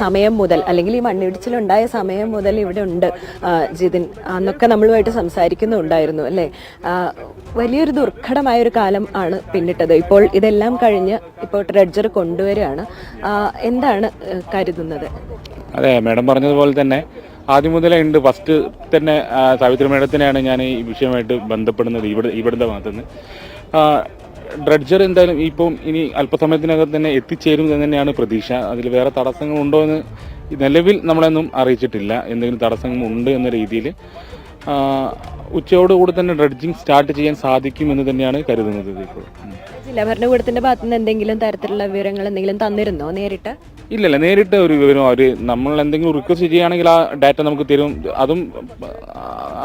സമയം മുതൽ അല്ലെങ്കിൽ ഈ മണ്ണിടിച്ചിലുണ്ടായ സമയം മുതൽ ഇവിടെ ഉണ്ട് ജിതിൻ അന്നൊക്കെ നമ്മളുമായിട്ട് സംസാരിക്കുന്നുണ്ടായിരുന്നു അല്ലേ. വലിയൊരു ദുർഘടമായ ഒരു കാലം ആണ് പിന്നിട്ടത്. ഇപ്പോൾ ഇതെല്ലാം കഴിഞ്ഞ് ഇപ്പോൾ ഡ്രെഡ്ജർ കൊണ്ടുവരികയാണ്. എന്താണ് കരുതുന്നത്? അതെ, മാഡം പറഞ്ഞതുപോലെ തന്നെ ആദ്യം മുതലേ ഉണ്ട്. ഫസ്റ്റ് തന്നെ സാവിത്രി മേഡത്തിനെയാണ് ഞാൻ ഈ വിഷയമായിട്ട് ബന്ധപ്പെടുന്നത് ഇവിടുത്തെ ഭാഗത്തുനിന്ന്. ഡ്രെഡ്ജർ എന്തായാലും ഇപ്പം ഇനി അല്പസമയത്തിനകം തന്നെ എത്തിച്ചേരും എന്ന് തന്നെയാണ് പ്രതീക്ഷ. അതിൽ വേറെ തടസ്സങ്ങളുണ്ടോ എന്ന് നിലവിൽ നമ്മളൊന്നും അറിയിച്ചിട്ടില്ല. എന്തെങ്കിലും തടസ്സങ്ങൾ ഉണ്ട് എന്ന രീതിയിൽ ഉച്ചയോടുകൂടി തന്നെ ഡ്രെഡ്ജിങ് സ്റ്റാർട്ട് ചെയ്യാൻ സാധിക്കും എന്ന് തന്നെയാണ് കരുതുന്നത്. ഇപ്പോൾ ജില്ലാ ഭരണകൂടത്തിന്റെ ഭാഗത്തുനിന്ന് എന്തെങ്കിലും തരത്തിലുള്ള വിവരങ്ങൾ എന്തെങ്കിലും തന്നിരുന്നോ നേരിട്ട്? ഇല്ലല്ല, നേരിട്ട് ഒരു വിവരം നമ്മൾ എന്തെങ്കിലും റിക്വസ്റ്റ് ചെയ്യുകയാണെങ്കിൽ ആ ഡാറ്റ നമുക്ക് തരും. അതും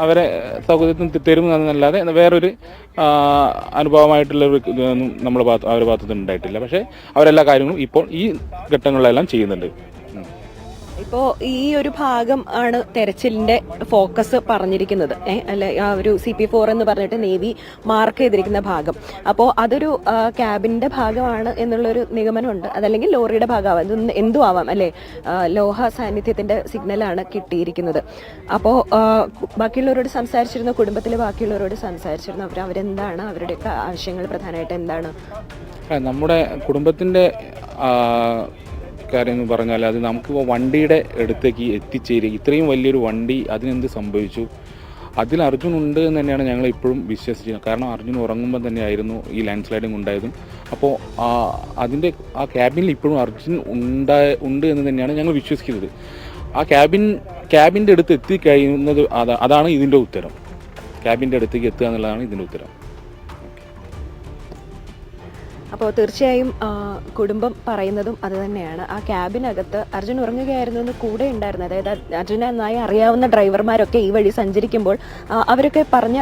അവരെ സൗകര്യത്തിന് തരും എന്നല്ലാതെ വേറൊരു അനുഭവമായിട്ടുള്ള ഇതൊന്നും അവരുടെ ഭാഗത്തുനിന്ന് ഉണ്ടായിട്ടില്ല. പക്ഷേ അവരെല്ലാ കാര്യങ്ങളും ഇപ്പോൾ ഈ ഘട്ടങ്ങളിലെല്ലാം ചെയ്യുന്നുണ്ട്. ഇപ്പോൾ ഈ ഒരു ഭാഗം ആണ് തെരച്ചിലിന്റെ ഫോക്കസ് പറഞ്ഞിരിക്കുന്നത് അല്ലെ, ആ ഒരു CP4 എന്ന് പറഞ്ഞിട്ട് നേവി മാർക്ക് ചെയ്തിരിക്കുന്ന ഭാഗം. അപ്പോൾ അതൊരു ക്യാബിന്റെ ഭാഗമാണ് എന്നുള്ളൊരു നിഗമനമുണ്ട്. അതല്ലെങ്കിൽ ലോറിയുടെ ഭാഗമാവാം, ഇതൊന്നും എന്തും ആവാം അല്ലെ. ലോഹ സാന്നിധ്യത്തിന്റെ സിഗ്നലാണ് കിട്ടിയിരിക്കുന്നത്. അപ്പോൾ ബാക്കിയുള്ളവരോട് സംസാരിച്ചിരുന്ന കുടുംബത്തിലെ ബാക്കിയുള്ളവരോട് സംസാരിച്ചിരുന്ന അവരെന്താണ് അവരുടെയൊക്കെ ആവശ്യങ്ങൾ പ്രധാനമായിട്ട് എന്താണ്? നമ്മുടെ കുടുംബത്തിന്റെ കാര്യം എന്ന് പറഞ്ഞാൽ അത് നമുക്കിപ്പോൾ വണ്ടിയുടെ അടുത്തേക്ക് എത്തിച്ചേരുക, ഇത്രയും വലിയൊരു വണ്ടി അതിനെന്ത് സംഭവിച്ചു, അതിൽ അർജുൻ ഉണ്ട് എന്ന് തന്നെയാണ് ഞങ്ങൾ ഇപ്പോഴും വിശ്വസിക്കുന്നത്. കാരണം അർജുൻ ഉറങ്ങുമ്പോൾ തന്നെയായിരുന്നു ഈ ലാൻഡ് സ്ലൈഡിങ് ഉണ്ടായതും. അപ്പോൾ അതിൻ്റെ ആ ക്യാബിനിൽ ഇപ്പോഴും അർജുൻ ഉണ്ട് എന്ന് തന്നെയാണ് ഞങ്ങൾ വിശ്വസിക്കുന്നത്. ആ ക്യാബിൻ്റെ അടുത്ത് എത്തിക്കഴിയുന്നത് അതാണ് ഇതിൻ്റെ ഉത്തരം. ക്യാബിൻ്റെ അടുത്തേക്ക് എത്തുക എന്നുള്ളതാണ് ഇതിൻ്റെ ഉത്തരം. അപ്പോൾ തീർച്ചയായും കുടുംബം പറയുന്നതും അത് തന്നെയാണ്. ആ ക്യാബിനകത്ത് അർജുൻ ഉറങ്ങുകയായിരുന്നു എന്ന് കൂടെ ഉണ്ടായിരുന്നു. അതായത് അർജുനെ നന്നായി അറിയാവുന്ന ഡ്രൈവർമാരൊക്കെ ഈ വഴി സഞ്ചരിക്കുമ്പോൾ അവരൊക്കെ പറഞ്ഞ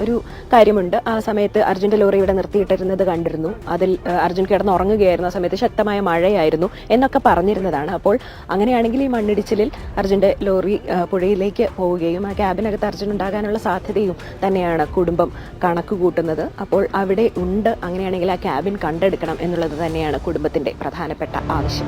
ഒരു കാര്യമുണ്ട്. ആ സമയത്ത് അർജുൻ്റെ ലോറി ഇവിടെ നിർത്തിയിട്ടിരുന്നത് കണ്ടിരുന്നു. അതിൽ അർജുൻ കിടന്ന് ഉറങ്ങുകയായിരുന്നു. ആ സമയത്ത് ശക്തമായ മഴയായിരുന്നു എന്നൊക്കെ പറഞ്ഞിരുന്നതാണ്. അപ്പോൾ അങ്ങനെയാണെങ്കിൽ ഈ മണ്ണിടിച്ചിലിൽ അർജുൻ്റെ ലോറി പുഴയിലേക്ക് പോവുകയും ആ ക്യാബിനകത്ത് അർജുൻ ഉണ്ടാകാനുള്ള സാധ്യതയും തന്നെയാണ് കുടുംബം കണക്ക് കൂട്ടുന്നത്. അപ്പോൾ അവിടെ ഉണ്ട്. അങ്ങനെയാണെങ്കിൽ ആ ക്യാബിൻ കണ്ടെടുക്കണം എന്നുള്ളത് തന്നെയാണ് കുടുംബത്തിന്റെ പ്രധാനപ്പെട്ട ആവശ്യം.